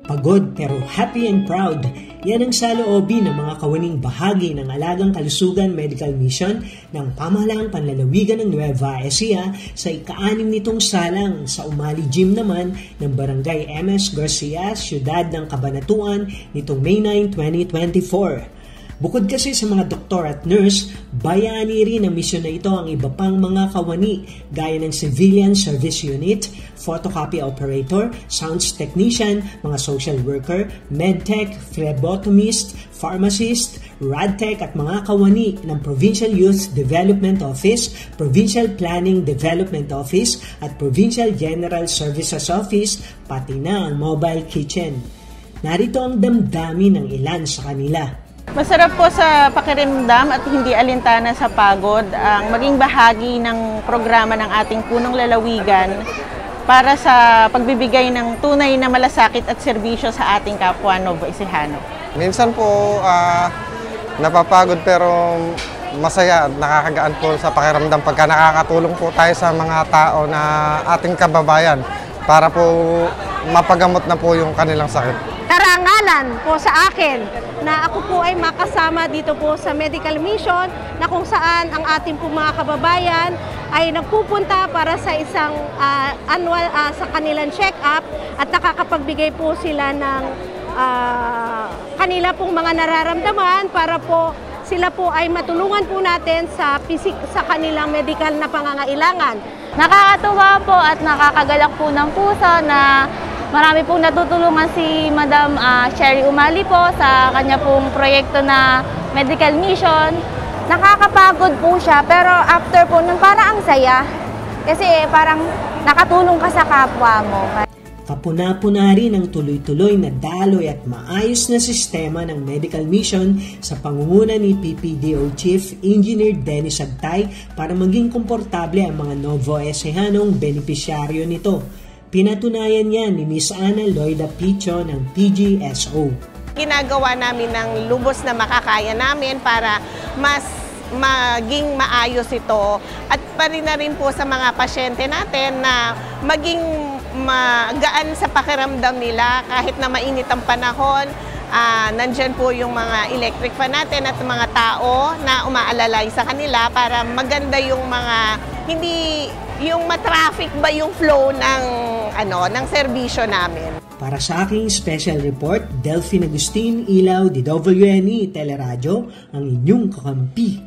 Pagod pero happy and proud. Yan ang saloobin ng mga kawaning bahagi ng Alagang Kalusugan Medical Mission ng Pamahalaang Panlalawigan ng Nueva Ecija sa ika-6 nitong salang sa Umali Gym naman ng Barangay MS Garcia, Siyudad ng Cabanatuan nitong May 9, 2024. Bukod kasi sa mga doktor at nurse, bayani rin ang misyon na ito ang iba pang mga kawani gaya ng Civilian Service Unit, Photocopy Operator, Sounds Technician, mga social worker, medtech, phlebotomist, pharmacist, radtech at mga kawani ng Provincial Youth Development Office, Provincial Planning Development Office at Provincial General Services Office, pati na ang mobile kitchen. Narito ang damdamin ng ilan sa kanila. Masarap po sa pakiramdam at hindi alintana sa pagod ang maging bahagi ng programa ng ating punong lalawigan para sa pagbibigay ng tunay na malasakit at serbisyo sa ating kapwa Nueva Ecijano. Minsan po napapagod pero masaya at nakakagaan po sa pakiramdam pagka nakakatulong po tayo sa mga tao na ating kababayan para po mapagamot na po yung kanilang sakit. Karangalan po sa akin na ako po ay makasama dito po sa medical mission na kung saan ang ating po mga kababayan ay nagpupunta para sa isang annual sa kanilang check-up at nakakapagbigay po sila ng kanila pong mga nararamdaman para po sila po ay matulungan po natin sa kanilang medical na pangangailangan. Nakakatuwa po at nakakagalak po ng puso na marami pong natutulungan si Madam Sherry Umali po sa kanya pong proyekto na medical mission. Nakakapagod po siya pero after po nun parang ang saya kasi parang nakatulong ka sa kapwa mo. Kapuna-puna rin ang tuloy-tuloy na daloy at maayos na sistema ng medical mission sa pangunguna ni PPDO Chief Engineer Dennis Agtay para maging komportable ang mga Nueva Ecijanong benepisyaryo nito. Pinatunayan yan ni Ms. Ana Loida Picho ng PGSO. Ginagawa namin ng lubos na makakaya namin para mas maging maayos ito at pa rin na rin po sa mga pasyente natin na maging magaan sa pakiramdam nila kahit na mainit ang panahon. Nandyan po yung mga electric fan natin at mga tao na umaalalay sa kanila para maganda yung mga hindi yung matraffic ba yung flow ng serbisyo namin. Para sa aking special report, Delphine Agustin, Ilaw, DWNE Teleradyo, ang inyong kakampi.